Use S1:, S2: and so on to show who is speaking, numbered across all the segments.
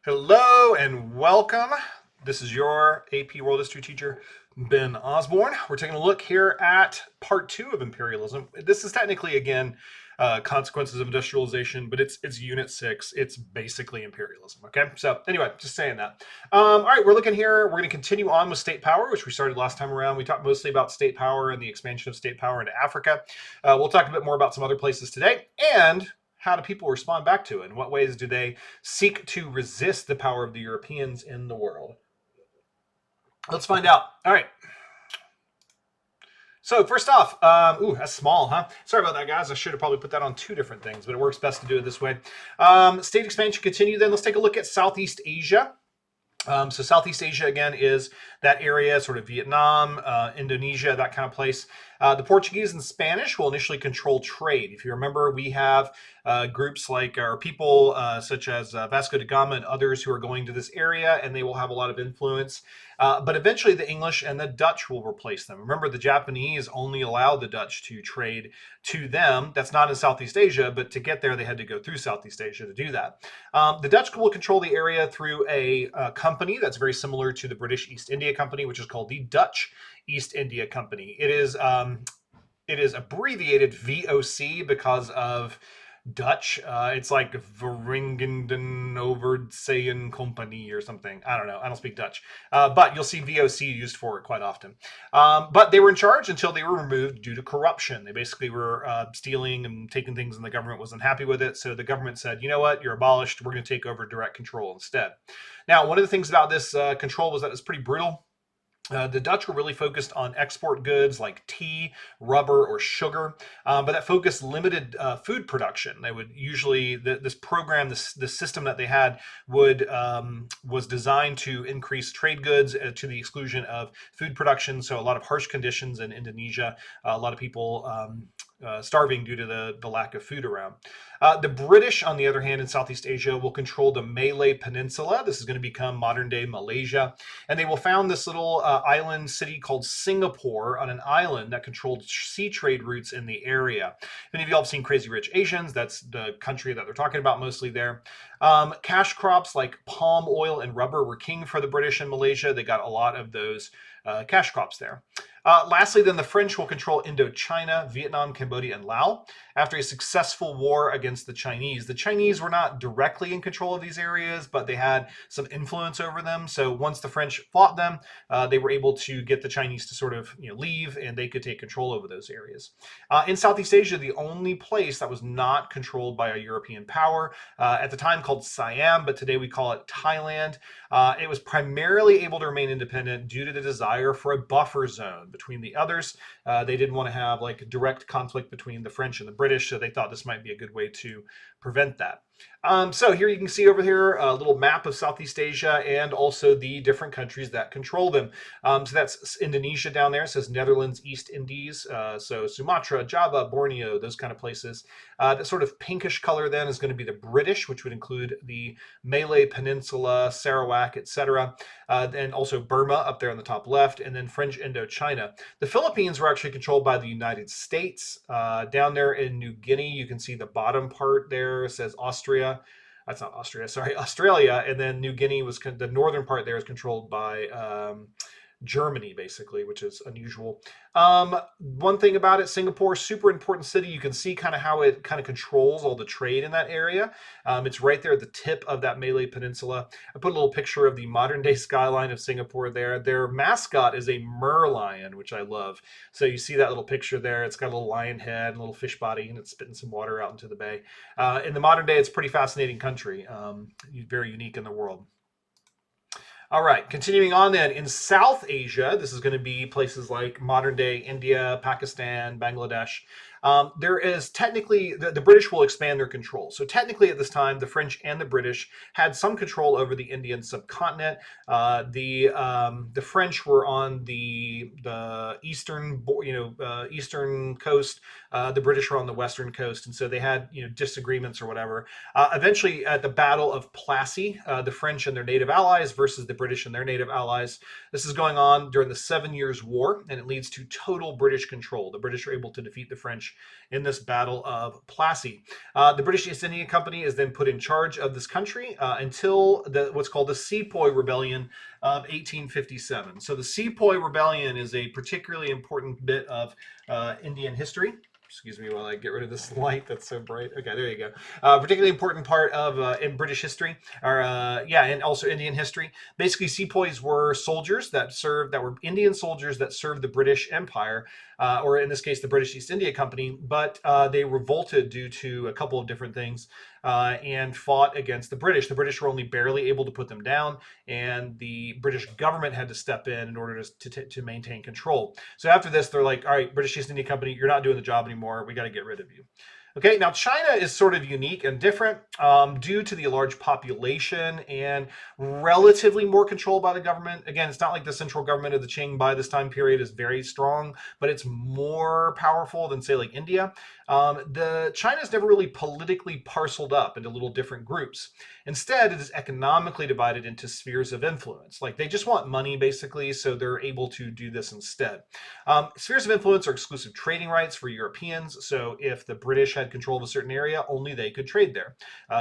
S1: Hello and welcome. This is your AP World History teacher, Ben Osborne. We're taking a look here at part 2 of Imperialism. This is technically, again, consequences of industrialization, but it's unit 6. It's basically imperialism. Okay, so anyway, just saying that. All right, we're looking here. We're going to continue on with state power, which we started last time around. We talked mostly about state power and the expansion of state power into Africa. We'll talk a bit more about some other places today, and how do people respond back to it? In what ways do they seek to resist the power of the Europeans in the world? Let's find out. All right. So first off, ooh, that's small, huh? Sorry about that, guys. I should have probably put that on two different things, but it works best to do it this way. State expansion continue. Then let's take a look at Southeast Asia. So Southeast Asia, again, is that area, sort of Vietnam, Indonesia, that kind of place. The Portuguese and Spanish will initially control trade. If you remember, we have groups like our people, such as Vasco da Gama and others who are going to this area, and they will have a lot of influence. But eventually the English and the Dutch will replace them. Remember, the Japanese only allowed the Dutch to trade to them. That's not in Southeast Asia, but to get there, they had to go through Southeast Asia to do that. The Dutch will control the area through a company that's very similar to the British East India Company, which is called the Dutch East India Company. It is abbreviated VOC because of Dutch. It's like Verenigden Overzeeën Company or something. I don't know. I don't speak Dutch. But you'll see VOC used for it quite often. But they were in charge until they were removed due to corruption. They basically were stealing and taking things, and the government wasn't happy with it. So the government said, you know what, you're abolished. We're going to take over direct control instead. Now, one of the things about this control was that it's pretty brutal. The Dutch were really focused on export goods like tea, rubber, or sugar, but that focus limited food production. They would usually this program, this system that they had was designed to increase trade goods to the exclusion of food production. So a lot of harsh conditions in Indonesia, a lot of people starving due to the lack of food around. The British, on the other hand, in Southeast Asia, will control the Malay Peninsula. This is going to become modern-day Malaysia. And they will found this little island city called Singapore on an island that controlled sea trade routes in the area. If any of you all have seen Crazy Rich Asians, that's the country that they're talking about mostly there. Cash crops like palm oil and rubber were king for the British in Malaysia. They got a lot of those cash crops there. Lastly, then the French will control Indochina, Vietnam, Cambodia, and Laos after a successful war against the Chinese. The Chinese were not directly in control of these areas, but they had some influence over them. So once the French fought them, they were able to get the Chinese to sort of leave, and they could take control over those areas. In Southeast Asia, the only place that was not controlled by a European power, at the time called Siam, but today we call it Thailand. It was primarily able to remain independent due to the desire for a buffer zone between the others. They didn't want to have like direct conflict between the French and the British, so they thought this might be a good way to prevent that. So here you can see over here a little map of Southeast Asia and also the different countries that control them. So that's Indonesia down there. It says Netherlands, East Indies. So Sumatra, Java, Borneo, those kind of places. That sort of pinkish color then is going to be the British, which would include the Malay Peninsula, Sarawak, etc. And also Burma up there on the top left, and then French Indochina. The Philippines were actually controlled by the United States. Down there in New Guinea, you can see the bottom part there says Austria. That's not Austria, sorry, Australia. And then New Guinea was the northern part there is controlled by Germany, basically, which is unusual. One thing about it, Singapore, super important city. You can see kind of how it kind of controls all the trade in that area. It's right there at the tip of that Malay Peninsula. I put a little picture of the modern day skyline of Singapore there. Their mascot is a merlion, which I love. So you see that little picture there. It's got a little lion head and a little fish body, and it's spitting some water out into the bay. In the modern day, it's a pretty fascinating country. Very unique in the world. All right, continuing on then, in South Asia, this is going to be places like modern day India, Pakistan, Bangladesh. There is technically, the British will expand their control. So technically at this time, the French and the British had some control over the Indian subcontinent. The French were on the eastern, eastern coast. The British were on the western coast, and so they had disagreements or whatever. Eventually, at the Battle of Plassey, the French and their native allies versus the British and their native allies. This is going on during the 7 Years' War, and it leads to total British control. The British are able to defeat the French British in this Battle of Plassey. The British East India Company is then put in charge of this country until what's called the Sepoy Rebellion of 1857. So the Sepoy Rebellion is a particularly important bit of Indian history. Excuse me while I get rid of this light that's so bright. Okay, there you go. Particularly important part of in British history, or yeah, and also Indian history. Basically, sepoys were soldiers that were Indian soldiers that served the British Empire, or in this case, the British East India Company. But they revolted due to a couple of different things and fought against the British. The British were only barely able to put them down, and the British government had to step in order to maintain control. So after this, they're like, all right, British East India Company, you're not doing the job anymore. We got to get rid of you. Okay, now China is sort of unique and different due to the large population and relatively more control by the government. Again, it's not like the central government of the Qing by this time period is very strong, but it's more powerful than, say, like India. The China's never really politically parceled up into little different groups. Instead, it is economically divided into spheres of influence. Like they just want money, basically, so they're able to do this instead. Spheres of influence are exclusive trading rights for Europeans. So if the British had control of a certain area, only they could trade there,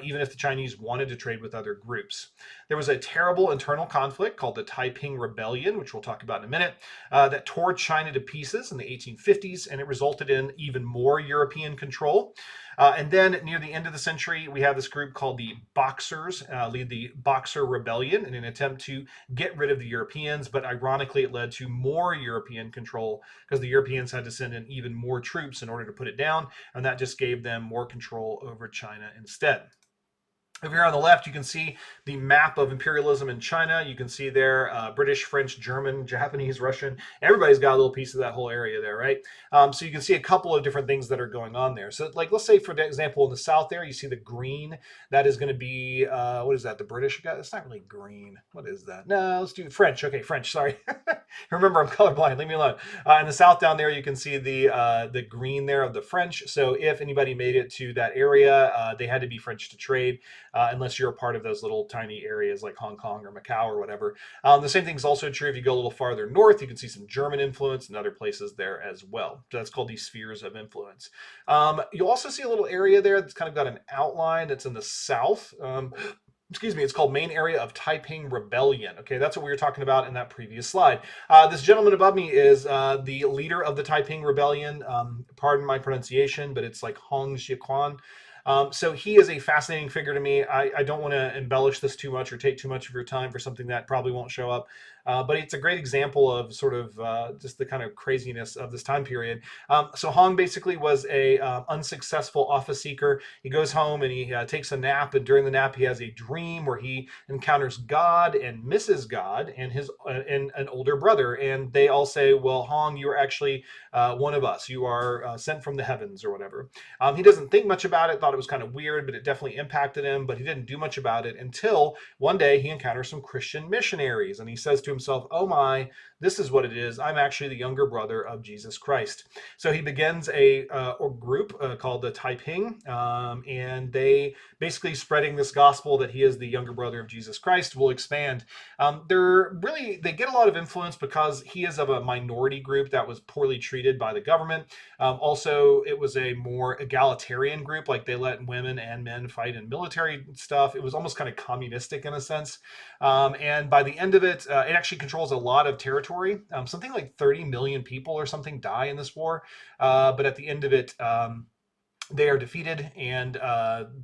S1: even if the Chinese wanted to trade with other groups. There was a terrible internal conflict called the Taiping Rebellion, which we'll talk about in a minute, that tore China to pieces in the 1850s, and it resulted in even more European control. And then near the end of the century, we have this group called the Boxers lead the Boxer Rebellion in an attempt to get rid of the Europeans. But ironically, it led to more European control because the Europeans had to send in even more troops in order to put it down. And that just gave them more control over China instead. Over here on the left, you can see the map of imperialism in China. You can see there British, French, German, Japanese, Russian. Everybody's got a little piece of that whole area there, right? So you can see a couple of different things that are going on there. So like, let's say, for example, in the south there, you see the green. That is going to be, what is that, the British guy? It's not really green. What is that? No, let's do French. Okay, French, sorry. Remember, I'm colorblind. Leave me alone. In the south down there, you can see the green there of the French. So if anybody made it to that area, they had to be French to trade. Unless you're a part of those little tiny areas like Hong Kong or Macau or whatever. The same thing is also true if you go a little farther north. You can see some German influence in other places there as well. So that's called these spheres of influence. You'll also see a little area there that's kind of got an outline that's in the south. Excuse me, it's called Main Area of Taiping Rebellion. Okay, that's what we were talking about in that previous slide. This gentleman above me is the leader of the Taiping Rebellion. Pardon my pronunciation, but it's like Hong Xiaquan. So he is a fascinating figure to me. I don't want to embellish this too much or take too much of your time for something that probably won't show up. But it's a great example of sort of just the kind of craziness of this time period. So Hong basically was a unsuccessful office seeker. He goes home and he takes a nap, and during the nap he has a dream where he encounters God and Mrs. God and his and an older brother, and they all say, "Well, Hong, you are actually one of us. You are sent from the heavens," or whatever. He doesn't think much about it. Thought it was kind of weird, but it definitely impacted him. But he didn't do much about it until one day he encounters some Christian missionaries, and he says to himself, "Oh my, this is what it is. I'm actually the younger brother of Jesus Christ." So he begins a group called the Taiping, and they basically spreading this gospel that he is the younger brother of Jesus Christ will expand. They get a lot of influence because he is of a minority group that was poorly treated by the government. Also, it was a more egalitarian group, like they let women and men fight in military stuff. It was almost kind of communistic in a sense. And by the end of it, it actually controls a lot of territory. Something like 30 million people or something die in this war. But at the end of it, they are defeated, and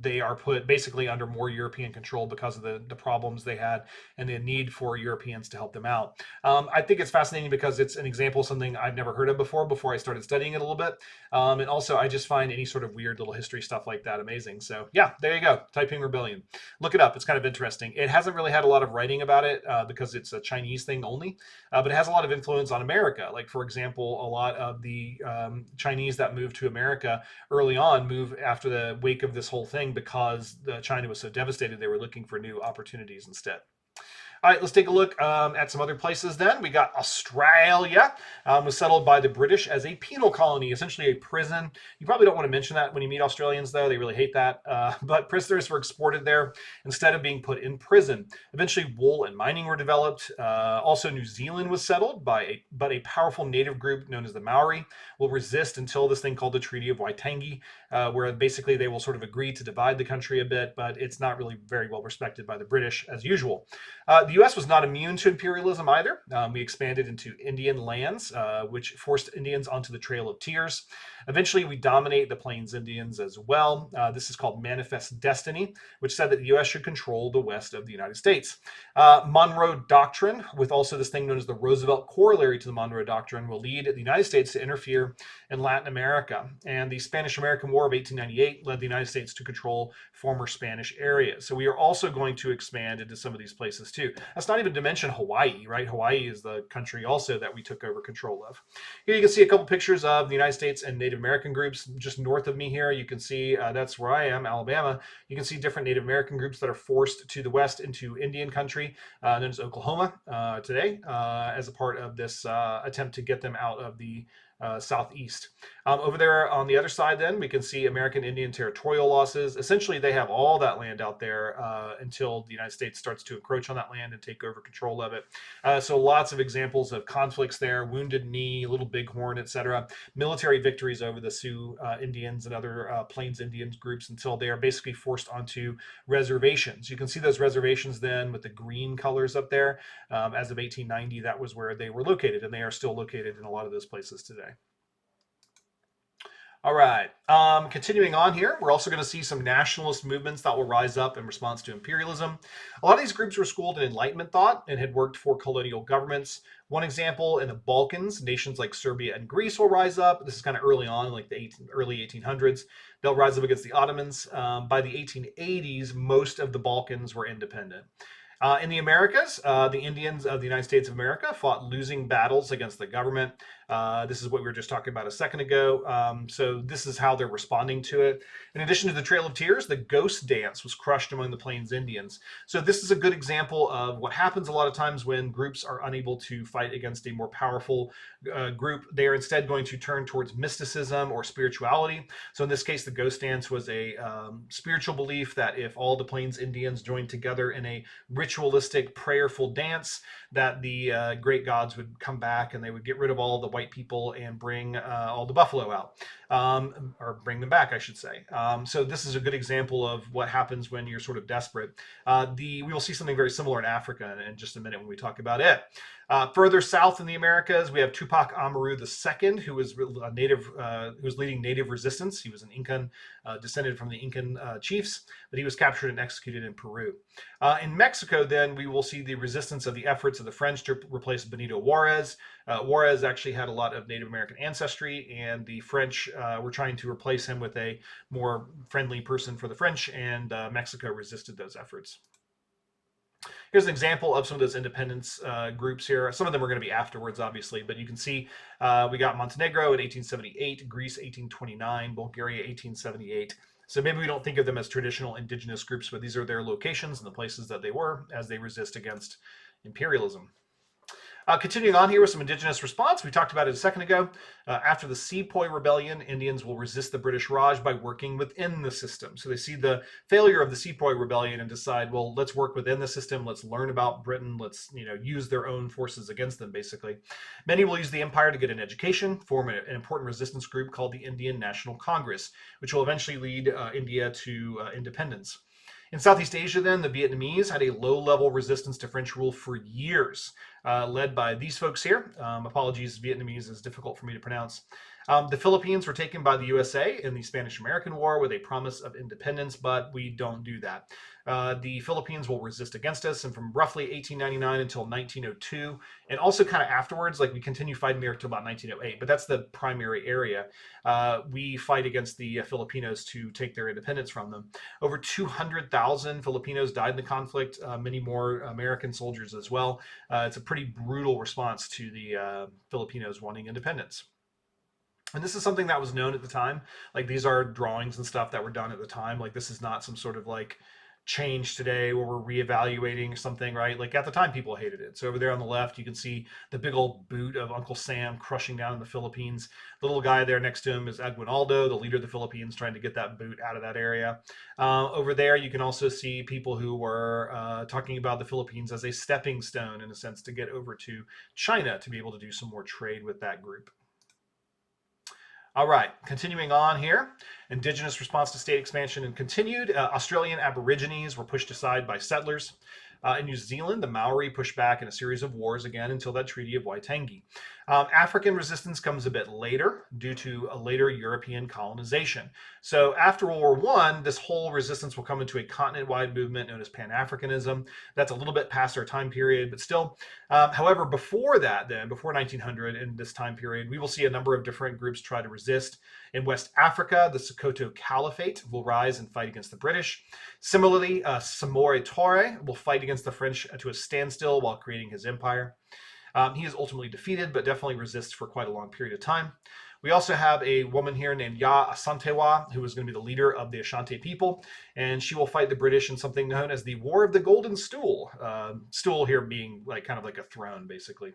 S1: they are put basically under more European control because of the problems they had and the need for Europeans to help them out. I think it's fascinating because it's an example of something I've never heard of before I started studying it a little bit. And also, I just find any sort of weird little history stuff like that amazing. So yeah, there you go. Taiping Rebellion. Look it up. It's kind of interesting. It hasn't really had a lot of writing about it because it's a Chinese thing only, but it has a lot of influence on America. Like, for example, a lot of the Chinese that moved to America early on move after the wake of this whole thing because China was so devastated they were looking for new opportunities instead. All right, let's take a look at some other places then. We got Australia, was settled by the British as a penal colony, essentially a prison. You probably don't want to mention that when you meet Australians, though. They really hate that. But prisoners were exported there instead of being put in prison. Eventually, wool and mining were developed. Also, New Zealand was settled but a powerful native group known as the Maori will resist until this thing called the Treaty of Waitangi, where basically they will sort of agree to divide the country a bit, but it's not really very well respected by the British as usual. The U.S. was not immune to imperialism either. We expanded into Indian lands, which forced Indians onto the Trail of Tears. Eventually, we dominate the Plains Indians as well. This is called Manifest Destiny, which said that the U.S. should control the west of the United States. Monroe Doctrine, with also this thing known as the Roosevelt Corollary to the Monroe Doctrine, will lead the United States to interfere in Latin America. And the Spanish-American War of 1898 led the United States to control former Spanish areas. So we are also going to expand into some of these places too. That's not even to mention Hawaii, right? Hawaii is the country also that we took over control of. Here you can see a couple pictures of the United States and Native American groups. Just north of me here, you can see that's where I am, Alabama. You can see different Native American groups that are forced to the west into Indian country, known as Oklahoma today, as a part of this attempt to get them out of the southeast. Over there on the other side, then, we can see American Indian territorial losses. Essentially, they have all that land out there until the United States starts to encroach on that land and take over control of it. So lots of examples of conflicts there, Wounded Knee, Little Bighorn, etc. Military victories over the Sioux Indians and other Plains Indians groups until they are basically forced onto reservations. You can see those reservations then with the green colors up there. As of 1890, that was where they were located, and they are still located in a lot of those places today. All right. Continuing on here, we're also going to see some nationalist movements that will rise up in response to imperialism. A lot of these groups were schooled in Enlightenment thought and had worked for colonial governments. One example, in the Balkans, nations like Serbia and Greece will rise up. This is kind of early on, like the early 1800s. They'll rise up against the Ottomans. By the 1880s, most of the Balkans were independent. In the Americas, the Indians of the United States of America fought losing battles against the government. This is what we were just talking about a second ago. So this is how they're responding to it. In addition to the Trail of Tears, the ghost dance was crushed among the Plains Indians. So this is a good example of what happens a lot of times when groups are unable to fight against a more powerful group. They are instead going to turn towards mysticism or spirituality. So in this case, the ghost dance was a spiritual belief that if all the Plains Indians joined together in a ritualistic, prayerful dance, that the great gods would come back and they would get rid of all the white people and bring all the buffalo out, or bring them back, I should say. So this is a good example of what happens when you're sort of desperate. We will see something very similar in Africa in just a minute when we talk about it. Further south in the Americas, we have Tupac Amaru II, who was a native, who was leading native resistance. He was an Incan, descended from the Incan chiefs, but he was captured and executed in Peru. In Mexico, then, we will see the resistance of the efforts of the French to replace Benito Juarez. Juarez actually had a lot of Native American ancestry, and the French were trying to replace him with a more friendly person for the French, and Mexico resisted those efforts. Here's an example of some of those independence groups here. Some of them are going to be afterwards, obviously, but you can see we got Montenegro in 1878, Greece 1829, Bulgaria 1878. So maybe we don't think of them as traditional indigenous groups, but these are their locations and the places that they were as they resist against imperialism. Continuing on here with some Indigenous response, we talked about it a second ago. After the Sepoy Rebellion, Indians will resist the British Raj by working within the system. So they see the failure of the Sepoy Rebellion and decide, well, let's work within the system. Let's learn about Britain. Let's use their own forces against them, basically. Many will use the empire to get an education, form an important resistance group called the Indian National Congress, which will eventually lead India to independence. In Southeast Asia, then, the Vietnamese had a low-level resistance to French rule for years, led by these folks here. Apologies, Vietnamese is difficult for me to pronounce. The Philippines were taken by the USA in the Spanish-American War with a promise of independence, but we don't do that. The Philippines will resist against us, and from roughly 1899 until 1902, and also kind of afterwards, like we continue fighting there until about 1908, but that's the primary area. We fight against the Filipinos to take their independence from them. Over 200,000 Filipinos died in the conflict, many more American soldiers as well. It's a pretty brutal response to the Filipinos wanting independence. And this is something that was known at the time. Like, these are drawings and stuff that were done at the time. Like, this is not some sort of like change today where we're reevaluating something, right? Like at the time, people hated it. So over there on the left, you can see the big old boot of Uncle Sam crushing down in the Philippines. The little guy there next to him is Aguinaldo, the leader of the Philippines, trying to get that boot out of that area. Over there, you can also see people who were talking about the Philippines as a stepping stone, in a sense, to get over to China to be able to do some more trade with that group. All right, continuing on here. Indigenous response to state expansion and continued. Australian Aborigines were pushed aside by settlers. In New Zealand, the Maori pushed back in a series of wars again until that Treaty of Waitangi. African resistance comes a bit later due to a later European colonization. So after World War I, this whole resistance will come into a continent-wide movement known as Pan-Africanism. That's a little bit past our time period, but still. However, before that, then, before 1900, in this time period, we will see a number of different groups try to resist. In West Africa, the Sokoto Caliphate will rise and fight against the British. Similarly, Samori Toure will fight against the French to a standstill while creating his empire. He is ultimately defeated, but definitely resists for quite a long period of time. We also have a woman here named Ya Asantewa, who is going to be the leader of the Ashanti people, and she will fight the British in something known as the War of the Golden Stool. Stool here being like kind of like a throne, basically.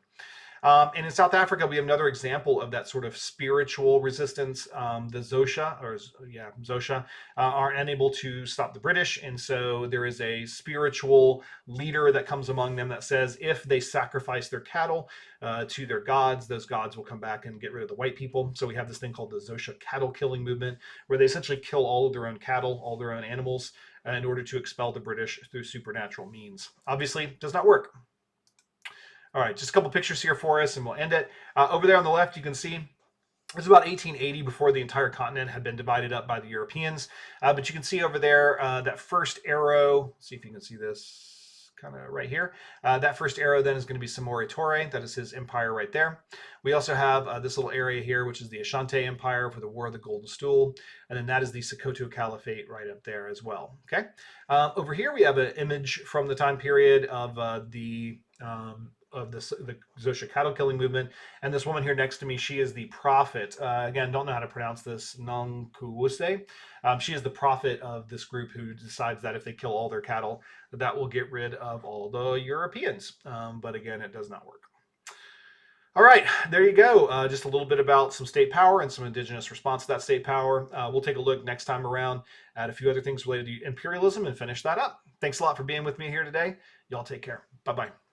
S1: And in South Africa, we have another example of that sort of spiritual resistance. The Xhosa are unable to stop the British. And so there is a spiritual leader that comes among them that says if they sacrifice their cattle to their gods, those gods will come back and get rid of the white people. So we have this thing called the Xhosa cattle killing movement, where they essentially kill all of their own cattle, all their own animals, in order to expel the British through supernatural means. Obviously, it does not work. All right, just a couple pictures here for us, and we'll end it. Over there on the left, you can see it was about 1880 before the entire continent had been divided up by the Europeans. But you can see over there that first arrow. See if you can see this kind of right here. That first arrow then is going to be Samori Toure. That is his empire right there. We also have this little area here, which is the Ashanti Empire for the War of the Golden Stool. And then that is the Sokoto Caliphate right up there as well. Okay. Over here, we have an image from the time period of the Xhosa cattle killing movement. And this woman here next to me, she is the prophet. Again, don't know how to pronounce this, Nonkuwuse. She is the prophet of this group who decides that if they kill all their cattle, that will get rid of all the Europeans. But again, it does not work. All right, there you go. Just a little bit about some state power and some indigenous response to that state power. We'll take a look next time around at a few other things related to imperialism and finish that up. Thanks a lot for being with me here today. Y'all take care. Bye-bye.